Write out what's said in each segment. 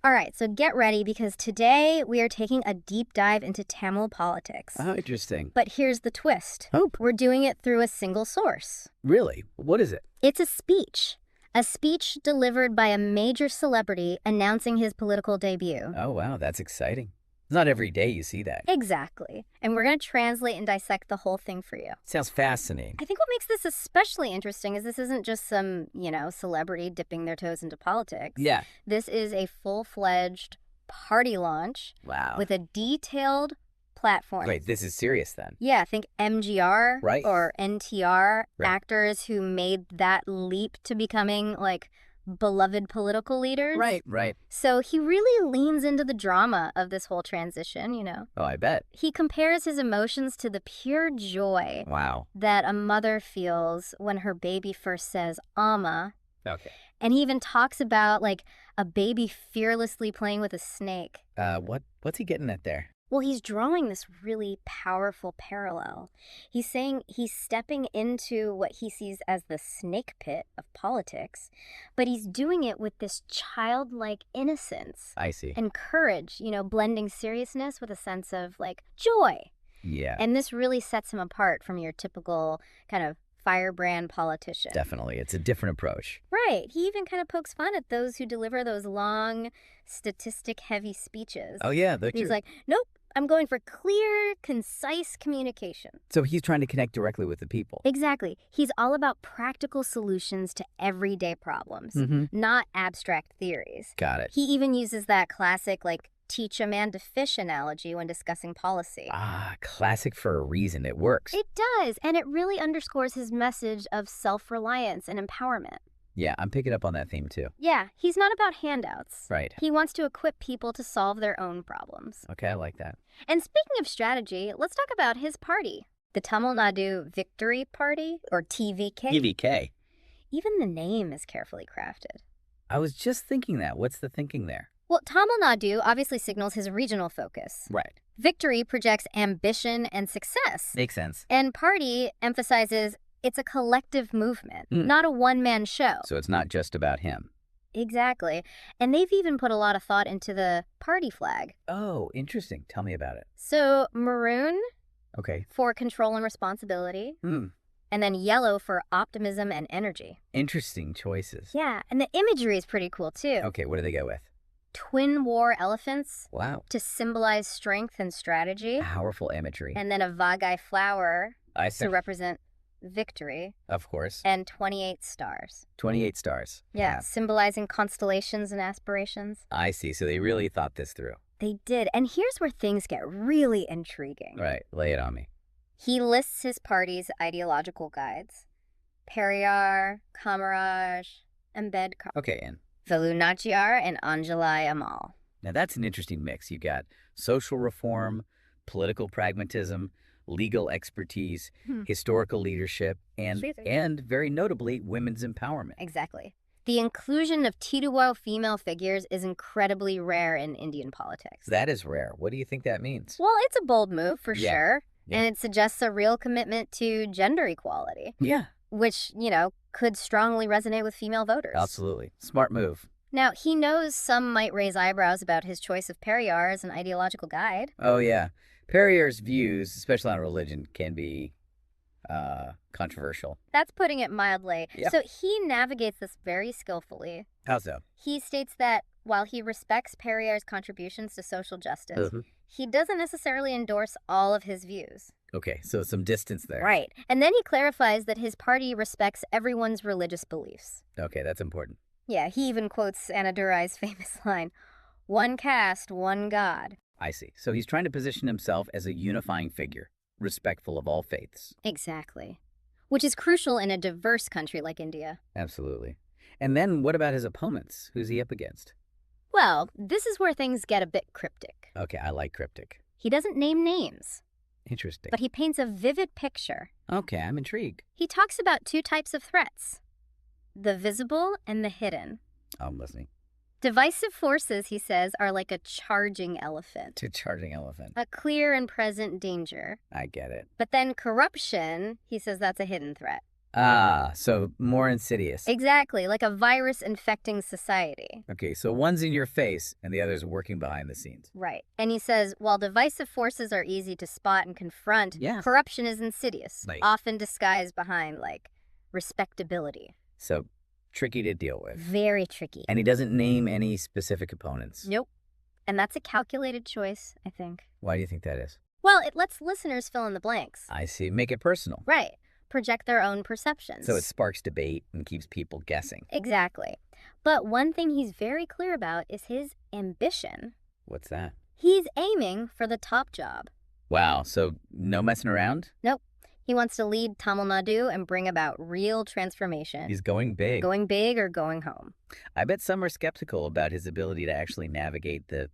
All right, so get ready because today we are taking a deep dive into Tamil politics. Oh, interesting. But here's the twist. Oh, We're doing it through a single source. really? What is it? It's a speech. A speech delivered by a major celebrity announcing his political debut. Oh, wow, that's exciting. It's not every day you see that. Exactly. And we're going to translate and dissect the whole thing for you. Sounds fascinating. I think what makes this especially interesting is this isn't just some, celebrity dipping their toes into politics. Yeah. This is a full-fledged party launch Wow. with a detailed platform. Wait, this is serious then? Yeah, think MGR Right. or NTR, Right. actors who made that leap to becoming, beloved political leaders. Right. So he really leans into the drama of this whole transition, Oh, I bet. He compares his emotions to the pure joy Wow. that a mother feels when her baby first says, Amma. Okay. And he even talks about, a baby fearlessly playing with a snake. What's he getting at there? Well, he's drawing this really powerful parallel. He's saying he's stepping into what he sees as the snake pit of politics, but he's doing it with this childlike innocence I see. and courage, blending seriousness with a sense of, joy. Yeah, And this really sets him apart from your typical kind of firebrand politician. definitely. It's a different approach. Right. He even kind of pokes fun at those who deliver those long, statistic-heavy speeches. Oh, yeah. He's like, nope, I'm going for clear, concise communication. So he's trying to connect directly with the people. Exactly. He's all about practical solutions to everyday problems, not abstract theories. Got it. He even uses that classic, teach a man to fish analogy when discussing policy. Ah, classic for a reason. It works. It does, and it really underscores his message of self-reliance and empowerment. Yeah, I'm picking up on that theme too. Yeah, he's not about handouts. Right. He wants to equip people to solve their own problems. Okay, I like that. And speaking of strategy, let's talk about his party, the Tamil Nadu Victory Party, or TVK. TVK. Even the name is carefully crafted. I was just thinking that. What's the thinking there? Well, Tamil Nadu obviously signals his regional focus. Right. Victory projects ambition and success. Makes sense. And party emphasizes it's a collective movement, Mm. not a one-man show. So it's not just about him. Exactly. And they've even put a lot of thought into the party flag. Oh, interesting. Tell me about it. So maroon Okay. for control and responsibility, Hmm. and then yellow for optimism and energy. Interesting choices. Yeah, and the imagery is pretty cool too. Okay, what do they go with? Twin war elephants Wow. to symbolize strength and strategy, Powerful imagery. and then a vagai flower I see. to represent victory, Of course. and 28 stars. 28 stars. Yeah, symbolizing constellations and aspirations. I see. So they really thought this through. They did, and here's where things get really intriguing. Right. Lay it on me. He lists his party's ideological guides. Periyar, Kamarajar, Ambedkar, Okay, and Velu Nachiyar, and Anjalai Ammal. now that's an interesting mix. You've got social reform, political pragmatism, legal expertise, historical leadership, and very notably, women's empowerment. Exactly. The inclusion of Tiduwa female figures is incredibly rare in Indian politics. That is rare. What do you think that means? Well, it's a bold move for Yeah. sure, Yeah. and it suggests a real commitment to gender equality, Yeah, which, could strongly resonate with female voters. absolutely. Smart move. Now, he knows some might raise eyebrows about his choice of Periyar as an ideological guide. Oh, yeah. Periyar's views, especially on religion, can be controversial. That's putting it mildly. Yeah. So he navigates this very skillfully. How so? He states that while he respects Periyar's contributions to social justice, Mhm. he doesn't necessarily endorse all of his views. Okay, so some distance there. Right. And then he clarifies that his party respects everyone's religious beliefs. Okay, that's important. Yeah, he even quotes Anadurai's famous line, "One caste, one God." I see. So he's trying to position himself as a unifying figure, respectful of all faiths. Exactly. Which is crucial in a diverse country like India. Absolutely. And then what about his opponents? Who's he up against? Well, this is where things get a bit cryptic. Okay, I like cryptic. He doesn't name names, Interesting. but he paints a vivid picture. Okay, I'm intrigued. He talks about two types of threats, the visible and the hidden. I'm listening. Divisive forces, he says, are like a charging elephant, To charging elephant. a clear and present danger. I get it. But then corruption, he says that's a hidden threat. So more insidious. Exactly, like a virus infecting society. Okay, so one's in your face and the other's working behind the scenes. Right. And he says, while divisive forces are easy to spot and confront, Yeah. corruption is insidious, Like- often disguised behind, respectability. So tricky to deal with. Very tricky. And he doesn't name any specific opponents. Nope. And that's a calculated choice, I think. Why do you think that is? Well, it lets listeners fill in the blanks. I see. Make it personal. Right. Project their own perceptions. So it sparks debate and keeps people guessing. Exactly. But one thing he's very clear about is his ambition. What's that? He's aiming for the top job. Wow, so no messing around? Nope. He wants to lead Tamil Nadu and bring about real transformation. He's going big. Going big or going home. I bet some are skeptical about his ability to actually navigate the,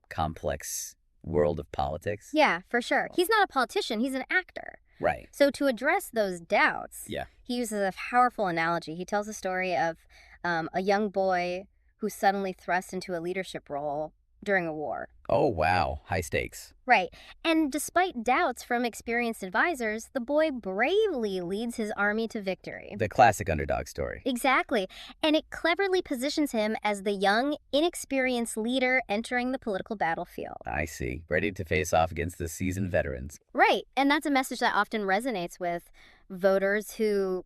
complex world of politics. Yeah, for sure. He's not a politician. He's an actor. Right. So to address those doubts, Yeah. he uses a powerful analogy. He tells a story of a young boy who's suddenly thrust into a leadership role during a war. Oh, wow. High stakes. Right. And despite doubts from experienced advisors, the boy bravely leads his army to victory. The classic underdog story. Exactly. And it cleverly positions him as the young, inexperienced leader entering the political battlefield. I see. Ready to face off against the seasoned veterans. Right. And that's a message that often resonates with voters who,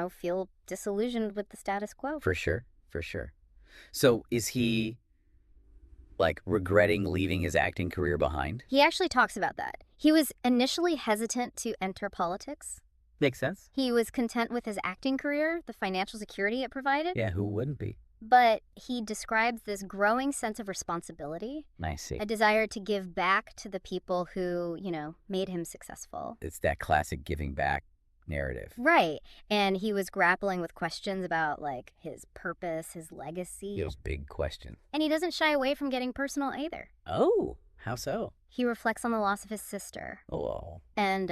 feel disillusioned with the status quo. For sure. For sure. So is he, regretting leaving his acting career behind? He actually talks about that. He was initially hesitant to enter politics. Makes sense. He was content with his acting career, the financial security it provided. Yeah, who wouldn't be? But he describes this growing sense of responsibility, I see. a desire to give back to the people who, made him successful. It's that classic giving back narrative. Right. And he was grappling with questions about, his purpose, his legacy. Those big questions. And he doesn't shy away from getting personal either. Oh, how so? He reflects on the loss of his sister. Oh. And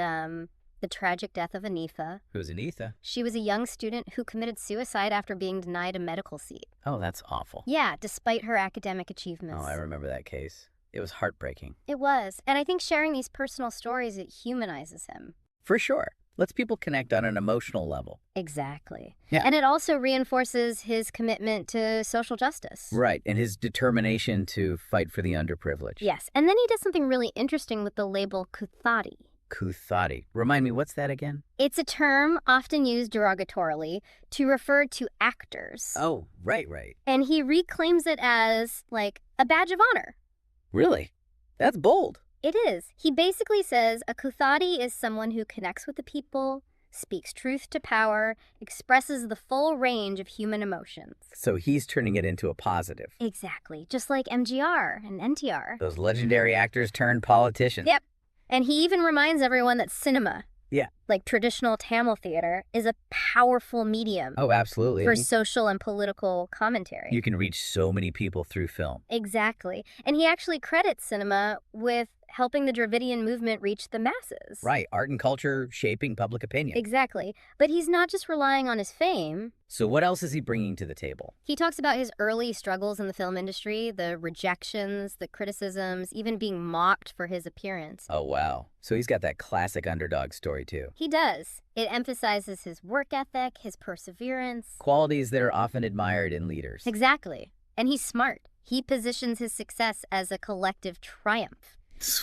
the tragic death of Anitha. Who's Anitha? She was a young student who committed suicide after being denied a medical seat. Oh, that's awful. Yeah, despite her academic achievements. Oh, I remember that case. It was heartbreaking. It was. And I think sharing these personal stories, it humanizes him. For sure. Lets people connect on an emotional level. Exactly. Yeah. And it also reinforces his commitment to social justice. Right, and his determination to fight for the underprivileged. Yes. And then he does something really interesting with the label Kuthadi. Kuthadi. Remind me, what's that again? It's a term often used derogatorily to refer to actors. Oh, right. And he reclaims it as, a badge of honor. Really? That's bold. It is. He basically says a Kuthadi is someone who connects with the people, speaks truth to power, expresses the full range of human emotions. So he's turning it into a positive. Exactly. Just like MGR and NTR. Those legendary actors turned politicians. Yep. And he even reminds everyone that cinema, yeah, traditional Tamil theater, is a powerful medium. Oh, absolutely. For social and political commentary. You can reach so many people through film. Exactly. And he actually credits cinema with helping the Dravidian movement reach the masses. Right. Art and culture shaping public opinion. Exactly. But he's not just relying on his fame. So what else is he bringing to the table? He talks about his early struggles in the film industry, the rejections, the criticisms, even being mocked for his appearance. Oh, wow. So he's got that classic underdog story, too. He does. It emphasizes his work ethic, his perseverance. Qualities that are often admired in leaders. Exactly. And he's smart. He positions his success as a collective triumph,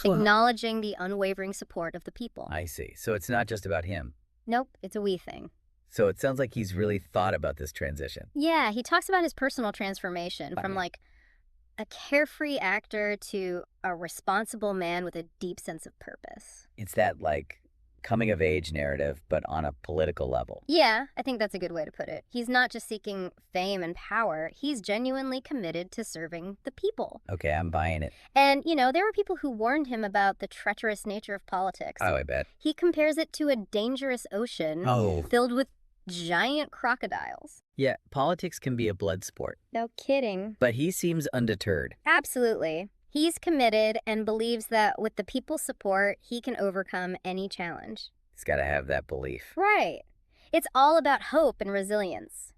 acknowledging the unwavering support of the people. I see. So it's not just about him. Nope, it's a we thing. So it sounds like he's really thought about this transition. Yeah, he talks about his personal transformation from a carefree actor to a responsible man with a deep sense of purpose. It's that coming of age narrative, but on a political level. Yeah, I think that's a good way to put it. He's not just seeking fame and power. He's genuinely committed to serving the people. Okay, I'm buying it. And, there were people who warned him about the treacherous nature of politics. Oh, I bet. He compares it to a dangerous ocean filled with giant crocodiles. Yeah, politics can be a blood sport. No kidding. But he seems undeterred. Absolutely. He's committed and believes that with the people's support, he can overcome any challenge. He's got to have that belief. Right. It's all about hope and resilience,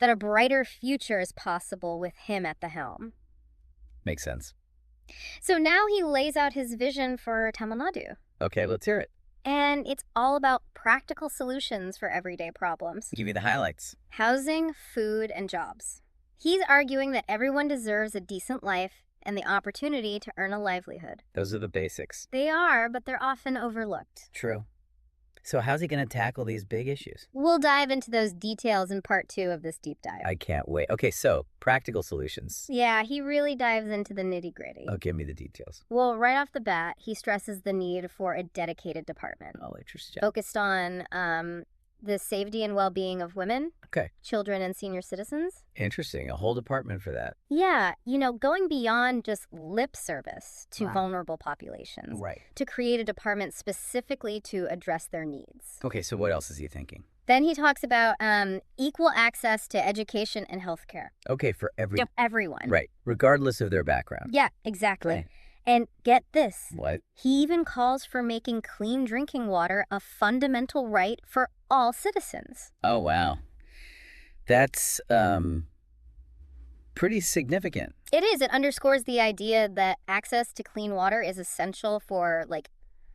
that a brighter future is possible with him at the helm. Makes sense. So now he lays out his vision for Tamil Nadu. Okay, let's hear it. And it's all about practical solutions for everyday problems. Give me the highlights. Housing, food, and jobs. He's arguing that everyone deserves a decent life and the opportunity to earn a livelihood. Those are the basics. They are, but they're often overlooked. True. So how's he going to tackle these big issues? We'll dive into those details in part 2 of this deep dive. I can't wait. Okay, so practical solutions. Yeah, he really dives into the nitty-gritty. Oh, give me the details. Well, right off the bat, he stresses the need for a dedicated department. Oh, interesting. Focused on the safety and well-being of women, Okay. children, and senior citizens. Interesting. A whole department for that. Yeah, going beyond just lip service to Wow. vulnerable populations. Right. To create a department specifically to address their needs. Okay, so what else is he thinking? Then he talks about equal access to education and healthcare. Okay, for Everyone. Right, regardless of their background. Yeah, exactly. Okay. And get this. What? He even calls for making clean drinking water a fundamental right for all citizens. Oh, wow. That's pretty significant. It is. It underscores the idea that access to clean water is essential for,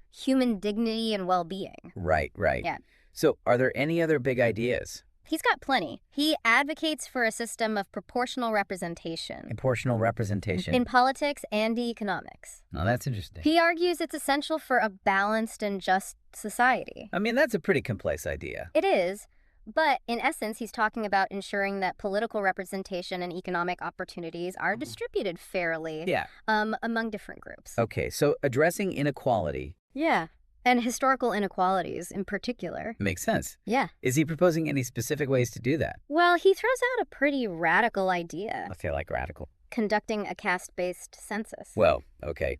human dignity and well-being. Right. Yeah. So are there any other big ideas? He's got plenty. He advocates for a system of proportional representation. Proportional representation. In politics and economics. Oh, that's interesting. He argues it's essential for a balanced and just society. I mean, that's a pretty complex idea. It is, but in essence, he's talking about ensuring that political representation and economic opportunities are distributed fairly Yeah. among different groups. Okay, so addressing inequality. Yeah, and historical inequalities in particular. Makes sense. Yeah. Is he proposing any specific ways to do that? Well, he throws out a pretty radical idea. I feel like radical. Conducting a caste-based census. Well, okay.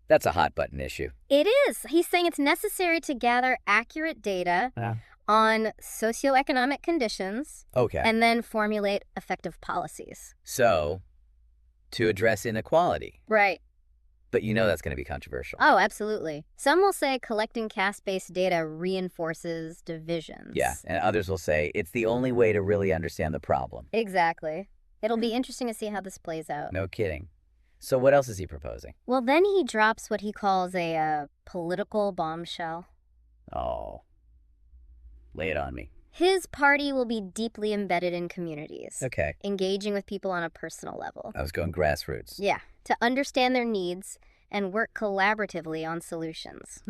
That's a hot button issue. It is. He's saying it's necessary to gather accurate data on socioeconomic conditions Okay. and then formulate effective policies. So, to address inequality. Right. But that's going to be controversial. Oh, absolutely. Some will say collecting caste-based data reinforces divisions. Yeah, and others will say it's the only way to really understand the problem. Exactly. It'll be interesting to see how this plays out. No kidding. So what else is he proposing? Well, then he drops what he calls a political bombshell. Oh. Lay it on me. His party will be deeply embedded in communities. Okay. Engaging with people on a personal level. I was going grassroots. Yeah, to understand their needs and work collaboratively on solutions.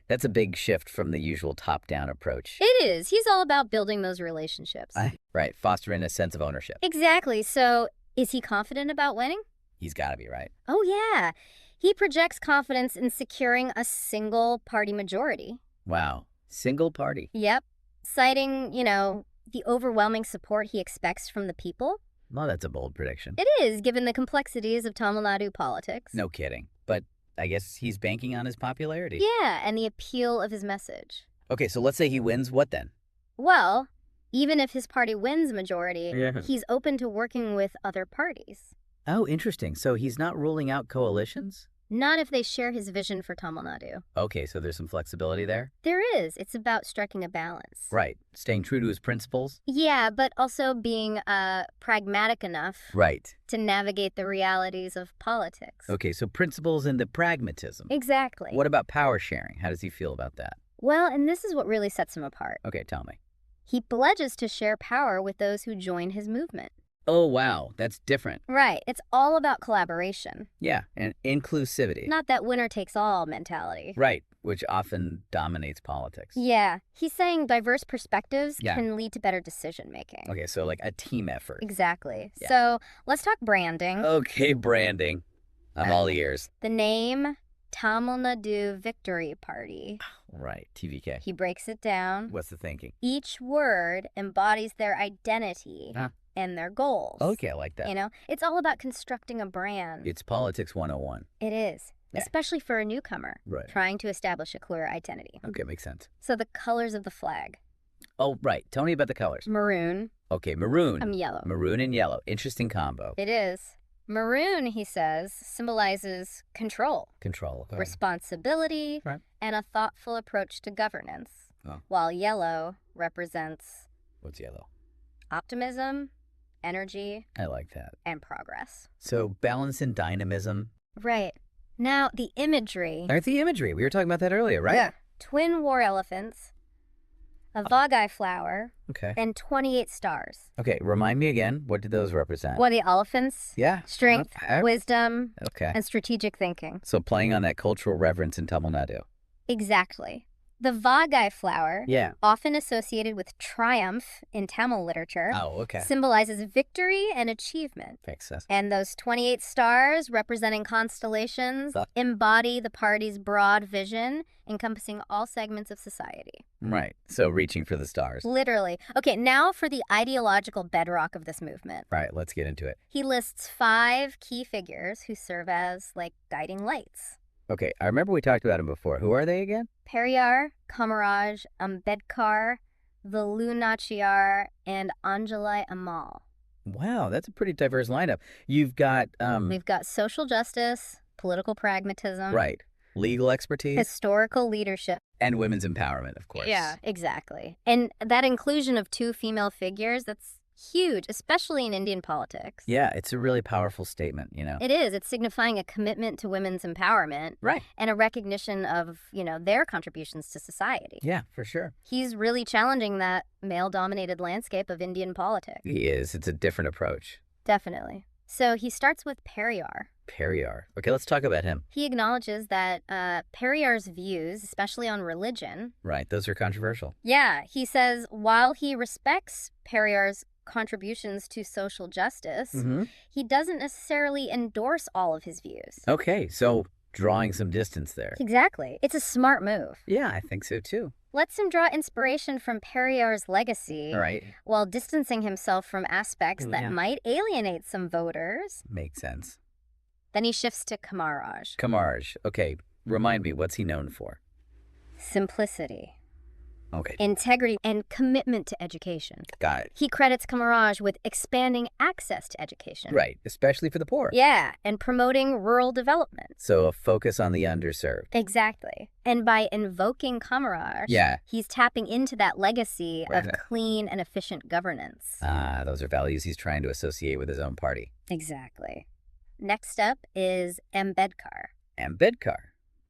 That's a big shift from the usual top-down approach. It is. He's all about building those relationships. Right, fostering a sense of ownership. Exactly. So, is he confident about winning? He's got to be, right? Oh, yeah. He projects confidence in securing a single party majority. Wow. Single party. Yep. Citing, the overwhelming support he expects from the people. Well, that's a bold prediction. It is, given the complexities of Tamil Nadu politics. No kidding. But I guess he's banking on his popularity. Yeah, and the appeal of his message. Okay, so let's say he wins. What then? Well, even if his party wins majority, Yeah. he's open to working with other parties. Oh, interesting. So he's not ruling out coalitions? Not if they share his vision for Tamil Nadu. Okay, so there's some flexibility there? There is. It's about striking a balance. Right. Staying true to his principles? Yeah, but also being pragmatic enough Right. to navigate the realities of politics. Okay, so principles and the pragmatism. Exactly. What about power sharing? How does he feel about that? Well, and this is what really sets him apart. Okay, tell me. He pledges to share power with those who join his movement. Oh, wow. That's different. Right. It's all about collaboration. Yeah, and inclusivity. Not that winner takes all mentality. Right, which often dominates politics. Yeah. He's saying diverse perspectives Yeah. can lead to better decision making. Okay, so like a team effort. Exactly. Yeah. So let's talk branding. Okay, branding. I'm all ears. The name Tamil Nadu Victory Party. Right, TVK. He breaks it down. What's the thinking? Each word embodies their identity and their goals. Okay, I like that. It's all about constructing a brand. It's politics 101. It is, Yeah. especially for a newcomer Right. trying to establish a clear identity. Okay, makes sense. So the colors of the flag. Oh, right. Tell me about the colors. Maroon. Okay, maroon. Yellow. Maroon and yellow. Interesting combo. It is. Maroon, he says, symbolizes control, Control. responsibility, Right. and a thoughtful approach to governance. Oh. While yellow represents What's yellow? optimism, energy, I like that. and progress. So balance and dynamism. Right. Now, the imagery. There's the imagery. We were talking about that earlier, right? Yeah. twin war elephants, a Vijay flower, Okay. and 28 stars. Okay, remind me again, what did those represent? What are the elephants? Yeah. Strength, Okay. wisdom, Okay. and strategic thinking. So playing on that cultural reverence in Tamil Nadu. Exactly. The Vijay flower, Yeah. often associated with triumph in Tamil literature, Oh, okay. symbolizes victory and achievement. Makes sense. And those 28 stars, representing constellations, The- embody the party's broad vision, encompassing all segments of society. Right. So reaching for the stars. Literally. Okay, now for the ideological bedrock of this movement. All right, let's get into it. He lists 5 key figures who serve as, like, guiding lights. Okay, I remember we talked about them before. Who are they again? Periyar, Kamarajar, Ambedkar, Velu Nachiyar, and Anjalai Ammal. Wow, that's a pretty diverse lineup. You've got, We've got social justice, political pragmatism, right, legal expertise, historical leadership. and women's empowerment, of course. Yeah, exactly. And that inclusion of 2 female figures, that's huge, especially in Indian politics. Yeah, it's a really powerful statement, you know. It is. It's signifying a commitment to women's empowerment Right. and a recognition of, their contributions to society. Yeah, for sure. He's really challenging that male-dominated landscape of Indian politics. He is. It's a different approach. Definitely. So he starts with Periyar. Periyar. Okay, let's talk about him. He acknowledges that Periyar's views, especially on religion, Right, those are controversial. yeah, he says while he respects Periyar's contributions to social justice, he doesn't necessarily endorse all of his views. Okay, so drawing some distance there. Exactly. It's a smart move. Yeah, I think so too. Lets him draw inspiration from Periyar's legacy All right. while distancing himself from aspects that Yeah. might alienate some voters. Makes sense. Then he shifts to Kamarajar. Kamaraj. Okay, remind me, what's he known for? Simplicity, Okay, integrity, and commitment to education. got it. He credits Kamarajar with expanding access to education. Right, especially for the poor. Yeah, and promoting rural development. So a focus on the underserved. Exactly. And by invoking Kamarajar, Yeah. he's tapping into that legacy of Right. clean and efficient governance. Ah, those are values he's trying to associate with his own party. Exactly. Next up is Ambedkar. Ambedkar,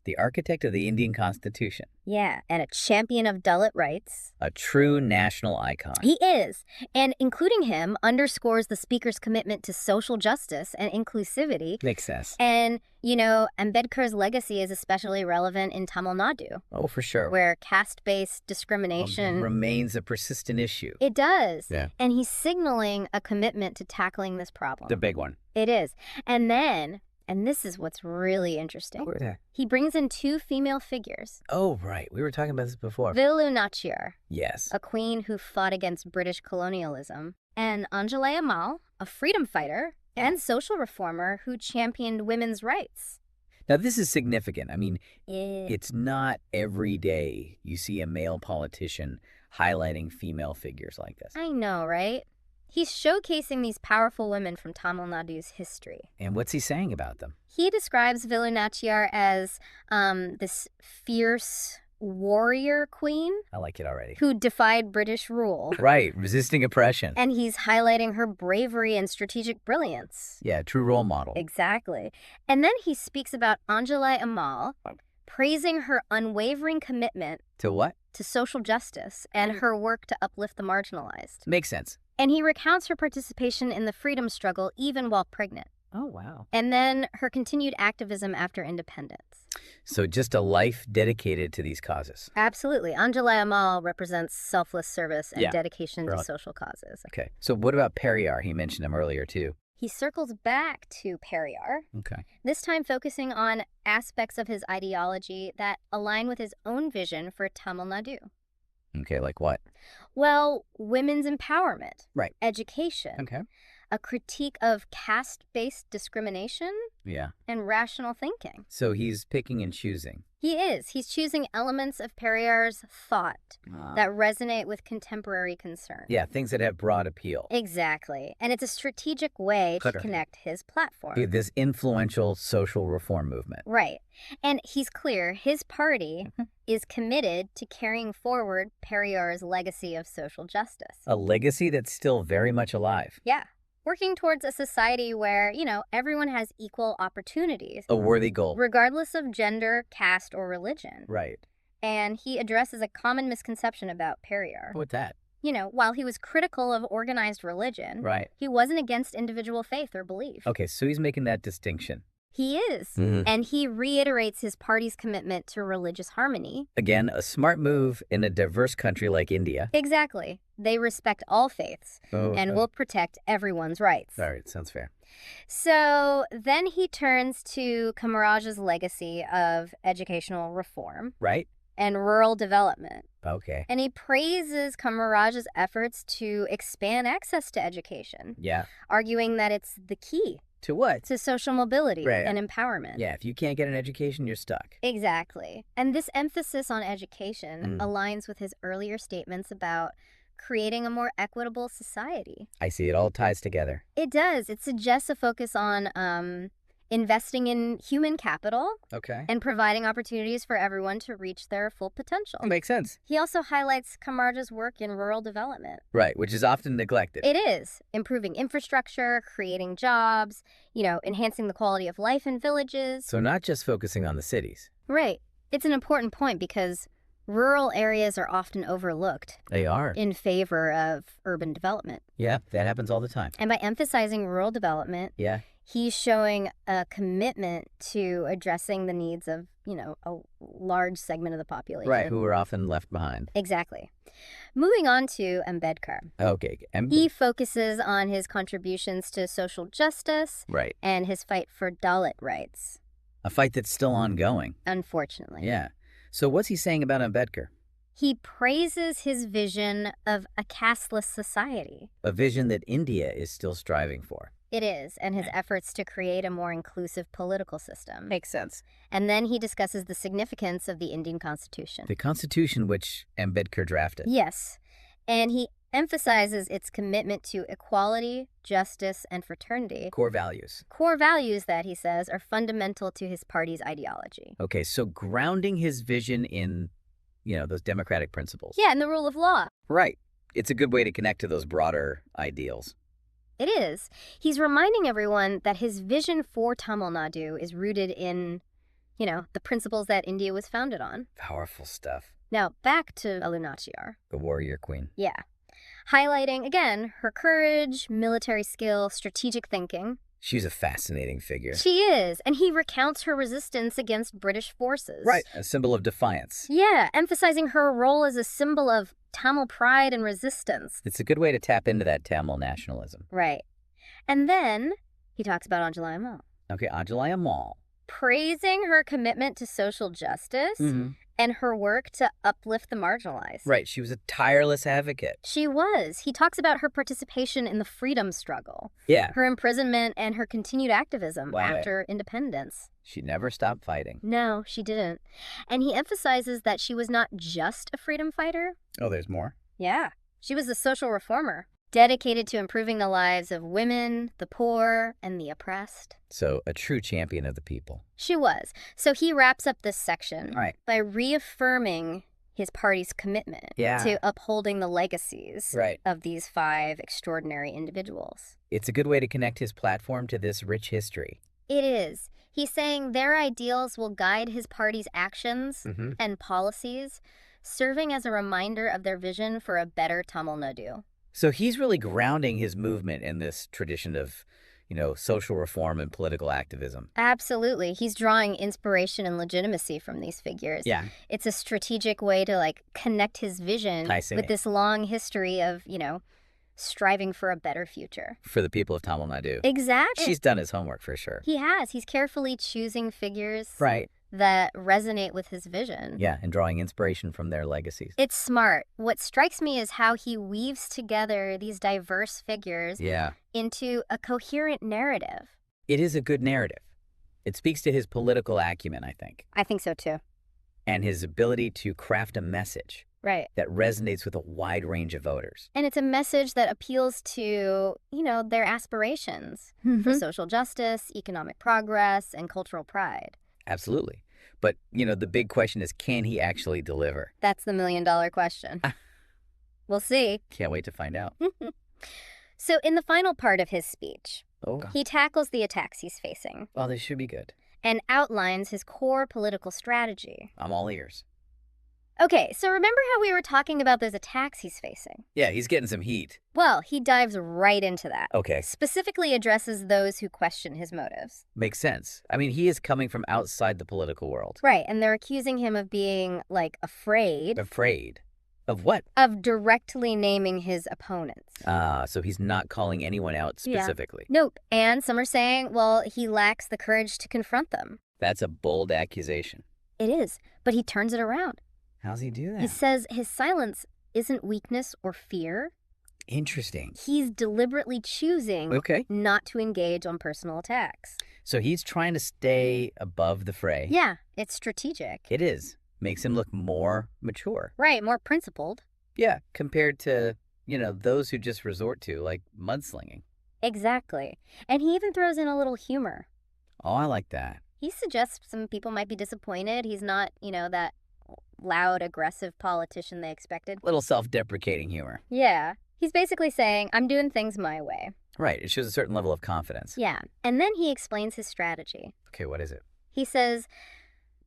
the architect of the Indian Constitution. Yeah, and a champion of Dalit rights. A true national icon. He is. And including him underscores the speaker's commitment to social justice and inclusivity. Makes sense. And, Ambedkar's legacy is especially relevant in Tamil Nadu, Oh, for sure. where caste-based discrimination Remains a persistent issue. It does. Yeah. And he's signaling a commitment to tackling this problem. The big one. It is. And then, and this is what's really interesting, he brings in 2 female figures. Oh, right. We were talking about this before. Velu Nachiyar, Yes. a queen who fought against British colonialism, and Anjalai Ammal, a freedom fighter and social reformer who championed women's rights. Now, this is significant. I mean, Yeah. it's not every day you see a male politician highlighting female figures like this. I know, right? He's showcasing these powerful women from Tamil Nadu's history. And what's he saying about them? He describes Velu Nachiyar as this fierce warrior queen I like it already. who defied British rule. Right, resisting oppression. And he's highlighting her bravery and strategic brilliance. Yeah, true role model. Exactly. And then he speaks about Anjalai Ammal, praising her unwavering commitment To what? to social justice and her work to uplift the marginalized. Makes sense. And he recounts her participation in the freedom struggle even while pregnant. Oh, wow. And then her continued activism after independence. So just a life dedicated to these causes. Absolutely. Anjalai Ammal represents selfless service and Yeah. dedication to Right. social causes. Okay. So what about Periyar? He mentioned him earlier, too. He circles back to Periyar, Okay. this time focusing on aspects of his ideology that align with his own vision for Tamil Nadu. Okay, like what? Well, women's empowerment, Right. education, Okay. a critique of caste-based discrimination, Yeah. and rational thinking. So he's picking and choosing. He is. He's choosing elements of Periyar's thought that resonate with contemporary concerns. Yeah, things that have broad appeal. Exactly. And it's a strategic way to Clever. connect his platform. This influential social reform movement. Right. And he's clear his party is committed to carrying forward Periyar's legacy of social justice. A legacy that's still very much alive. Yeah. Working towards a society where, everyone has equal opportunities, A worthy goal. regardless of gender, caste, or religion. Right. And he addresses a common misconception about Periyar. What's that? You know, while he was critical of organized religion, Right. he wasn't against individual faith or belief. Okay, so he's making that distinction. He is. And he reiterates his party's commitment to religious harmony. Again, a smart move in a diverse country like India. Exactly. They respect all faiths and will protect everyone's rights. All right, sounds fair. So then he turns to Kamarajar's legacy of educational reform. Right? And rural development. Okay. And he praises Kamarajar's efforts to expand access to education. Yeah. Arguing that it's the key. To what? To social mobility and empowerment. Yeah, if you can't get an education, you're stuck. Exactly. And this emphasis on education aligns with his earlier statements about creating a more equitable society. I see. It all ties together. It does. It suggests a focus on investing in human capital and providing opportunities for everyone to reach their full potential. Makes sense. He also highlights Kamarajar's work in rural development. Right, which is often neglected. It is. Improving infrastructure, creating jobs, enhancing the quality of life in villages. So not just focusing on the cities. Right. It's an important point because rural areas are often overlooked. They are. In favor of urban development. Yeah, that happens all the time. And by emphasizing rural development, he's showing a commitment to addressing the needs of, a large segment of the population. Right, who are often left behind. Exactly. Moving on to Ambedkar. Okay. He focuses on his contributions to social justice and his fight for Dalit rights. A fight that's still ongoing. Unfortunately. Yeah. So what's he saying about Ambedkar? He praises his vision of a casteless society. A vision that India is still striving for. It is, and his efforts to create a more inclusive political system. Makes sense. And then he discusses the significance of the Indian Constitution. The Constitution which Ambedkar drafted. Yes, and he emphasizes its commitment to equality, justice, and fraternity. Core values. Core values that, he says, are fundamental to his party's ideology. Okay, so grounding his vision in, those democratic principles. Yeah, and the rule of law. Right. It's a good way to connect to those broader ideals. It is. He's reminding everyone that his vision for Tamil Nadu is rooted in, the principles that India was founded on. Powerful stuff. Now, back to Velu Nachiyar. The warrior queen. Yeah. Highlighting, again, her courage, military skill, strategic thinking. She's a fascinating figure. She is, and he recounts her resistance against British forces. Right, a symbol of defiance. Yeah, emphasizing her role as a symbol of Tamil pride and resistance. It's a good way to tap into that Tamil nationalism. Right. And then he talks about Anjalai Ammal. Okay, Anjalai Ammal. Praising her commitment to social justice and her work to uplift the marginalized. Right, she was a tireless advocate. She was. He talks about her participation in the freedom struggle. Yeah. Her imprisonment and her continued activism after independence. She never stopped fighting. No, she didn't. And he emphasizes that she was not just a freedom fighter. Oh, there's more? Yeah. She was a social reformer, dedicated to improving the lives of women, the poor, and the oppressed. So a true champion of the people. She was. So he wraps up this section by reaffirming his party's commitment to upholding the legacies of these 5 extraordinary individuals. It's a good way to connect his platform to this rich history. It is. He's saying their ideals will guide his party's actions and policies, serving as a reminder of their vision for a better Tamil Nadu. So he's really grounding his movement in this tradition of, social reform and political activism. Absolutely. He's drawing inspiration and legitimacy from these figures. Yeah. It's a strategic way to, connect his vision with this long history of, striving for a better future. For the people of Tamil Nadu. Exactly. She's done his homework for sure. He has. He's carefully choosing figures that resonate with his vision. Yeah, and drawing inspiration from their legacies. It's smart. What strikes me is how he weaves together these diverse figures into a coherent narrative. It is a good narrative. It speaks to his political acumen, I think. I think so too. And his ability to craft a message that resonates with a wide range of voters. And it's a message that appeals to, their aspirations for social justice, economic progress, and cultural pride. Absolutely. But, the big question is, can he actually deliver? That's the million-dollar question. We'll see. Can't wait to find out. So in the final part of his speech, he tackles the attacks he's facing. Well, this should be good. And outlines his core political strategy. I'm all ears. Okay, so remember how we were talking about those attacks he's facing? Yeah, he's getting some heat. Well, he dives right into that. Okay. Specifically addresses those who question his motives. Makes sense. I mean, he is coming from outside the political world. Right, and they're accusing him of being, like, afraid. Afraid? Of what? Of directly naming his opponents. So he's not calling anyone out specifically. Yeah. Nope, and some are saying, well, he lacks the courage to confront them. That's a bold accusation. It is, but he turns it around. How's he do that? He says his silence isn't weakness or fear. Interesting. He's deliberately choosing not to engage on personal attacks. So he's trying to stay above the fray. Yeah, it's strategic. It is. Makes him look more mature. Right, more principled. Yeah, compared to, those who just resort to, like, mudslinging. Exactly. And he even throws in a little humor. Oh, I like that. He suggests some people might be disappointed. He's not, that loud, aggressive politician they expected. Little self-deprecating humor. Yeah. He's basically saying, I'm doing things my way. Right. It shows a certain level of confidence. Yeah. And then he explains his strategy. Okay, what is it? He says,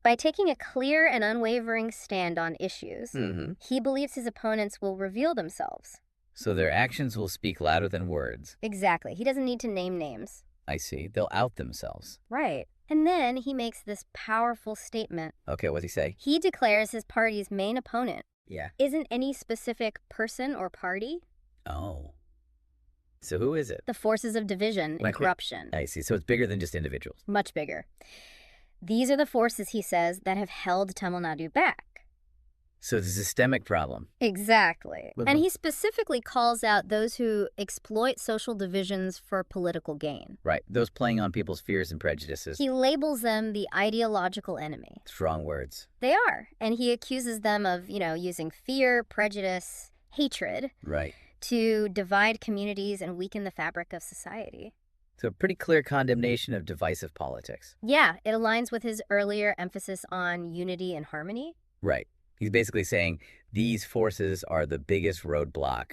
by taking a clear and unwavering stand on issues, he believes his opponents will reveal themselves. So their actions will speak louder than words. Exactly. He doesn't need to name names. I see. They'll out themselves. Right. And then he makes this powerful statement. Okay, what's he say? He declares his party's main opponent isn't any specific person or party. Oh. So who is it? The forces of division and corruption. I see. So it's bigger than just individuals. Much bigger. These are the forces, he says, that have held Tamil Nadu back. So it's a systemic problem. Exactly. And he specifically calls out those who exploit social divisions for political gain. Right. Those playing on people's fears and prejudices. He labels them the ideological enemy. Strong words. They are. And he accuses them of, using fear, prejudice, hatred. Right. To divide communities and weaken the fabric of society. So a pretty clear condemnation of divisive politics. Yeah, it aligns with his earlier emphasis on unity and harmony. Right. He's basically saying these forces are the biggest roadblock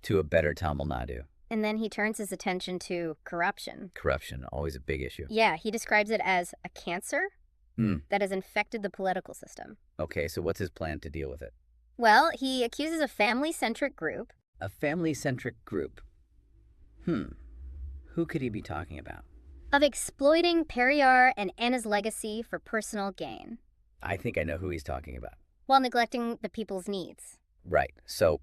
to a better Tamil Nadu. And then he turns his attention to corruption. Corruption, always a big issue. Yeah, he describes it as a cancer that has infected the political system. Okay, so what's his plan to deal with it? Well, he accuses a family-centric group. A family-centric group? Who could he be talking about? Of exploiting Periyar and Anna's legacy for personal gain. I think I know who he's talking about. While neglecting the people's needs. Right. So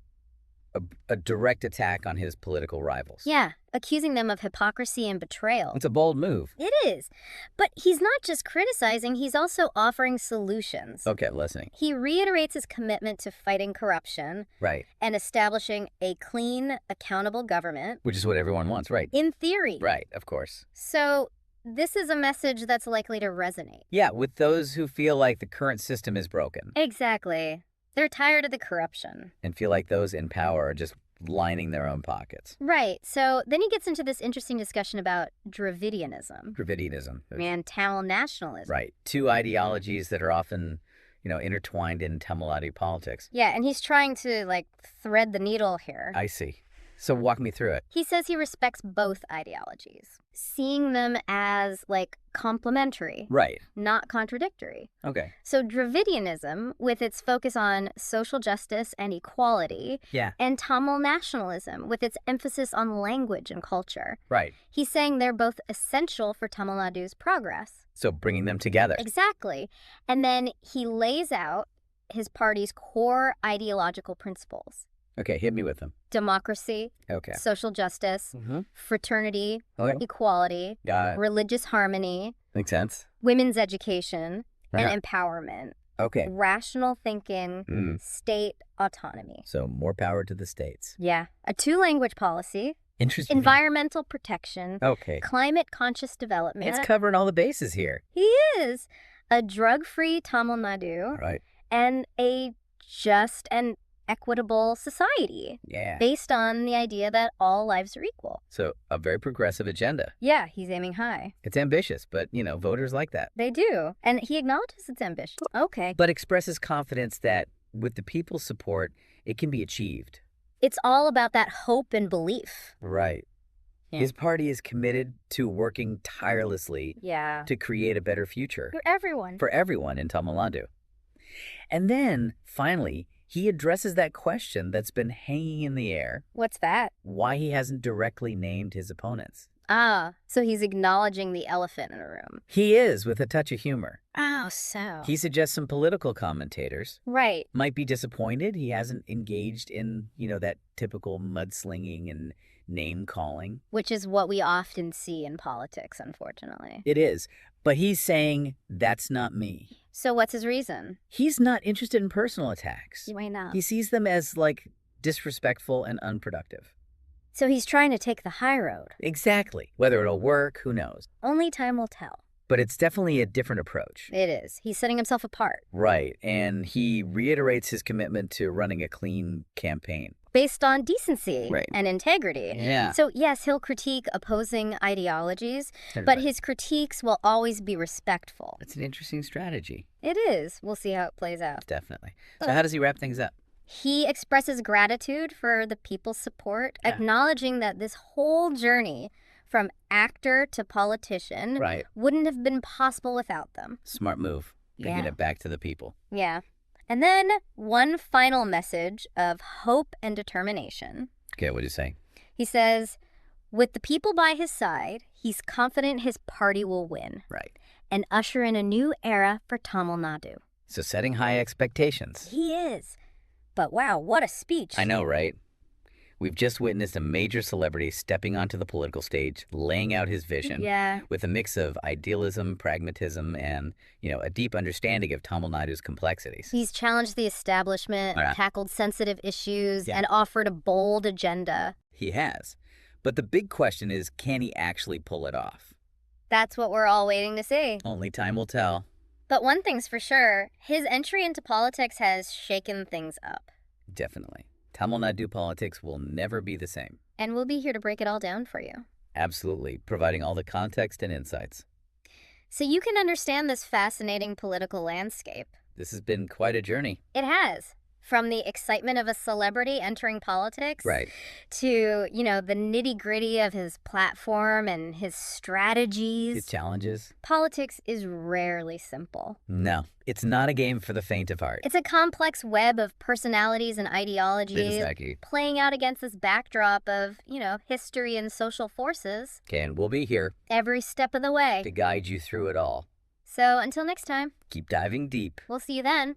a direct attack on his political rivals. Yeah, accusing them of hypocrisy and betrayal. It's a bold move. It is. But he's not just criticizing, he's also offering solutions. Okay, listening. He reiterates his commitment to fighting corruption. Right. And establishing a clean, accountable government. Which is what everyone wants, right? In theory. Right, of course. So this is a message that's likely to resonate. Yeah, with those who feel like the current system is broken. Exactly. They're tired of the corruption. And feel like those in power are just lining their own pockets. Right. So then he gets into this interesting discussion about Dravidianism. Dravidianism. And Tamil nationalism. Right. Two ideologies that are often, intertwined in Tamil Nadu politics. Yeah, and he's trying to, thread the needle here. I see. So walk me through it. He says he respects both ideologies, seeing them as, complementary. Right. Not contradictory. Okay. So Dravidianism, with its focus on social justice and equality. Yeah. And Tamil nationalism, with its emphasis on language and culture. Right. He's saying they're both essential for Tamil Nadu's progress. So bringing them together. Exactly. And then he lays out his party's core ideological principles. Okay, hit me with them. Democracy, social justice, fraternity, equality, religious harmony, makes sense. Women's education, and empowerment. Okay. Rational thinking, state autonomy. So more power to the states. Yeah. A 2-language policy. Interesting. Environmental protection. Okay. Climate conscious development. It's covering all the bases here. He is. A drug-free Tamil Nadu. Right. And a just and equitable society. Yeah. Based on the idea that all lives are equal. So a very progressive agenda. Yeah, he's aiming high. It's ambitious, but, voters like that. They do. And he acknowledges it's ambitious. Okay. But expresses confidence that with the people's support, it can be achieved. It's all about that hope and belief. Right. Yeah. His party is committed to working tirelessly to create a better future. For everyone. For everyone in Tamil Nadu. And then, finally, he addresses that question that's been hanging in the air. What's that? Why he hasn't directly named his opponents. Ah, so he's acknowledging the elephant in the room. He is, with a touch of humor. Oh, so. He suggests some political commentators Right. might be disappointed he hasn't engaged in, that typical mudslinging and name-calling. Which is what we often see in politics, unfortunately. It is. But he's saying, that's not me. So what's his reason? He's not interested in personal attacks. Why not? He sees them as, disrespectful and unproductive. So he's trying to take the high road. Exactly. Whether it'll work, who knows? Only time will tell. But it's definitely a different approach. It is. He's setting himself apart. Right. And he reiterates his commitment to running a clean campaign. Based on decency Right. and integrity. Yeah. So, yes, he'll critique opposing ideologies, but his critiques will always be respectful. That's an interesting strategy. It is. We'll see how it plays out. Definitely. So how does he wrap things up? He expresses gratitude for the people's support, acknowledging that this whole journey from actor to politician wouldn't have been possible without them. Smart move. Bringing it back to the people. Yeah. And then one final message of hope and determination. Okay, what do you say? He says, with the people by his side, he's confident his party will win. Right. And usher in a new era for Tamil Nadu. So setting high expectations. He is. But wow, what a speech. I know, right? We've just witnessed a major celebrity stepping onto the political stage, laying out his vision with a mix of idealism, pragmatism, and, a deep understanding of Tamil Nadu's complexities. He's challenged the establishment, tackled sensitive issues, and offered a bold agenda. He has. But the big question is, can he actually pull it off? That's what we're all waiting to see. Only time will tell. But one thing's for sure, his entry into politics has shaken things up. Definitely. Tamil Nadu politics will never be the same. And we'll be here to break it all down for you. Absolutely, providing all the context and insights. So you can understand this fascinating political landscape. This has been quite a journey. It has. From the excitement of a celebrity entering politics to, the nitty-gritty of his platform and his strategies. His challenges. Politics is rarely simple. No, it's not a game for the faint of heart. It's a complex web of personalities and ideologies playing out against this backdrop of, history and social forces. Okay, and we'll be here every step of the way to guide you through it all. So until next time, keep diving deep. We'll see you then.